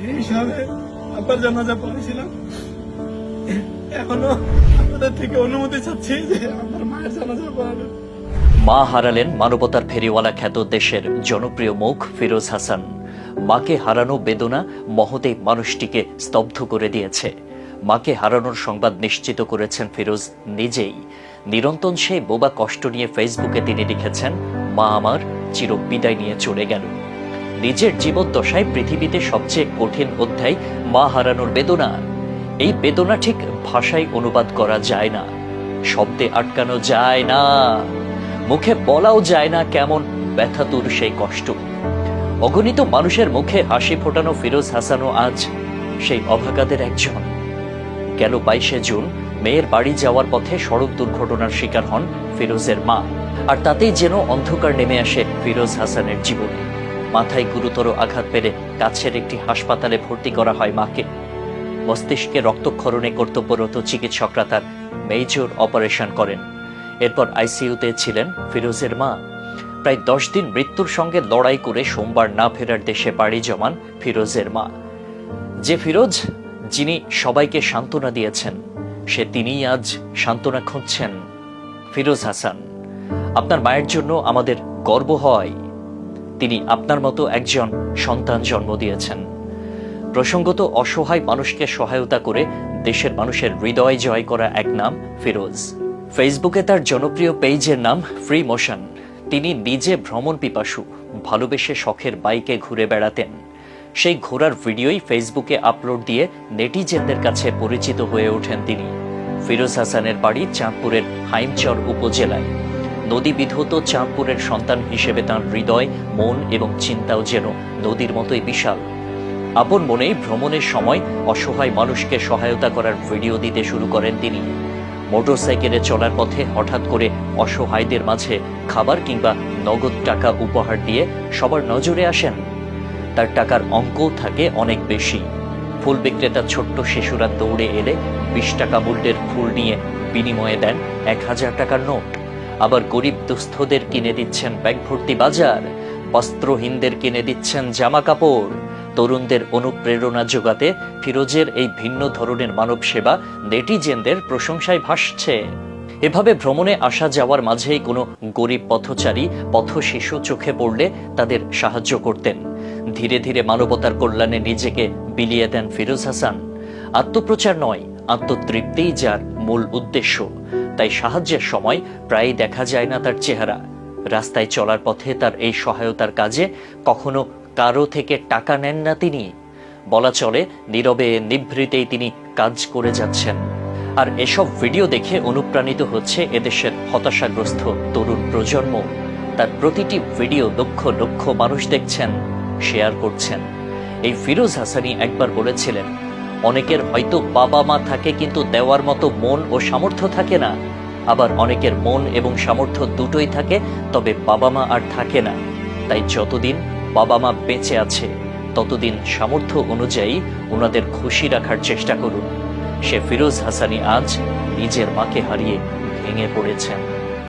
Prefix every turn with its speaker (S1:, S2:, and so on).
S1: এই হিসাবে আব্বার জানাজা পড়েছিলাম। এখনো আপনাদের থেকে অনুমতি চাচ্ছি যে আমার মায়ের জানাজা পড়ানোর।
S2: মা হারালেন মানবতার ফেরিওয়ালা খ্যাত দেশের জনপ্রিয় মুখ ফিরোজ হাসান। মাকে হারানো বেদনা মহতে মানুষটিকে স্তব্ধ করে দিয়েছে। মাকে হারানোর সংবাদ নিশ্চিত করেছেন ফিরোজ নিজেই। নিরন্তন সেই বোবা কষ্ট নিয়ে ফেসবুকে তিনি লিখেছেন, মা আমার চির বিদায় নিয়ে চলে গেল। নিজের জীবদ্দশায় পৃথিবীতে সবচেয়ে কঠিন অধ্যায় মা হারানোর বেদনা। এই বেদনা ঠিক ভাষায় অনুবাদ করা যায় না, শব্দে আটকানো যায় না, মুখে বলাও যায় না কেমন ব্যথাতুর সেই কষ্ট। অগণিত মানুষের মুখে হাসি ফোটানো ফিরোজ হাসানও আজ সেই অভাগাদের একজন। গেল 22শে জুন মেয়ের বাড়ি যাওয়ার পথে সড়ক দুর্ঘটনার শিকার হন ফিরোজের মা। আর তাতেই যেন অন্ধকার নেমে আসে ফিরোজ হাসানের জীবনে। মাথায় গুরুতর আঘাত পেলে কাছের একটি হাসপাতালে ভর্তি করা হয় মাকে। মস্তিষ্কে রক্তক্ষরণে কর্তব্যরত চিকিৎসকরা তার মেজর অপারেশন করেন। এরপর আইসিইউতে ছিলেন ফিরোজের মা। প্রায় 10 দিন মৃত্যুর সঙ্গে লড়াই করে সোমবার না ফেরার দেশে পাড়ি জমান ফিরোজের মা। যে ফিরোজ যিনি সবাইকে সান্ত্বনা দিয়েছেন, সে তিনিই আজ সান্ত্বনা খুঁজছেন। ফিরোজ হাসান, আপনার মায়ের জন্য আমাদের গর্ব হয়। তিনি আপনার মতো একজন সন্তান জন্ম দিয়েছেন। প্রসঙ্গত অসহায় মানুষকে সহায়তা করে দেশের মানুষের হৃদয় জয় করা এক নাম ফিরোজ। ফেসবুকে তার জনপ্রিয় পেজের নাম ফ্রি মোশন। তিনি নিজে ভ্রমণ পিপাসু, ভালোবেসে শখের বাইকে ঘুরে বেড়াতেন। সেই ঘোরার ভিডিওই ফেসবুকে আপলোড দিয়ে নেটিজেনদের কাছে পরিচিত হয়ে ওঠেন তিনি। ফিরোজ হাসানের বাড়ি চাঁদপুরের হাইমচর উপজেলায়। নদী বিধৌত চাঁদপুরের সন্তান হিসেবে তাঁর হৃদয়, মন এবং চিন্তাও যেন নদীর মতোই বিশাল। আপন মনেই ভ্রমণের সময় অসহায় মানুষকে সহায়তা করার ভিডিও দিতে শুরু করেন তিনি। মোটরসাইকেলে চলার পথে হঠাৎ করে অসহায়দের মাঝে খাবার কিংবা নগদ টাকা উপহার দিয়ে সবার নজরে আসেন। তার টাকার অঙ্কও থাকে অনেক বেশি। ফুল বিক্রেতা ছোট্ট শিশুরা দৌড়ে এলে 20 টাকা মূল্যের ফুল নিয়ে বিনিময়ে দেন 1000 টাকার নোট। আবার গরিব দুস্থদের কিনে দিচ্ছেন ব্যাগ ভর্তি বাজার, বস্ত্রহীনদের কিনে দিচ্ছেন জামা কাপড়। তরুণদের অনুপ্রেরণা যোগাতে ফিরোজের এই ভিন্ন ধরনের মানব সেবা নেটিজেনদের প্রশংসায় ভাসছে। এভাবে ভ্রমণে আসা যাওয়ার মাঝেই কোনো গরিব পথচারী, পথ শিশু চোখে পড়লে তাদের সাহায্য করতেন। ধীরে ধীরে মানবতার কল্যাণে নিজেকে বিলিয়ে দেন ফিরোজ হাসান। আত্মপ্রচার নয়, আত্মতৃপ্তিই যার মূল উদ্দেশ্য। তাই সাহায্যের সময় প্রায়ই দেখা যায় না তার চেহারা। রাস্তায় চলার পথে তার এই সহায়তার কাজে কখনো কারো থেকে টাকা নেন না তিনি। বলা চলে নীরবে নিভৃতেই তিনি কাজ করে যাচ্ছেন। আর এসব ভিডিও দেখে অনুপ্রাণিত হচ্ছে এদেশের হতাশাগ্রস্ত তরুণ প্রজন্ম। তার প্রতিটি ভিডিও লক্ষ লক্ষ মানুষ দেখছেন, শেয়ার করছেন। এই ফিরোজ হাসানই একবার বলেছিলেন, অনেকের হয়তো বাবা মা থাকে কিন্তু দেওয়ার মতো মন ও সামর্থ্য থাকে না। আবার অনেকের মন এবং সামর্থ্য দুটোই থাকে, তবে বাবা মা আর থাকে না। তাই যতদিন বাবা মা বেঁচে আছে ততদিন সামর্থ্য অনুযায়ী ওনাদের খুশি রাখার চেষ্টা করুন। সে ফিরোজ হাসানই আজ নিজের মাকে হারিয়ে ভেঙে পড়েছেন।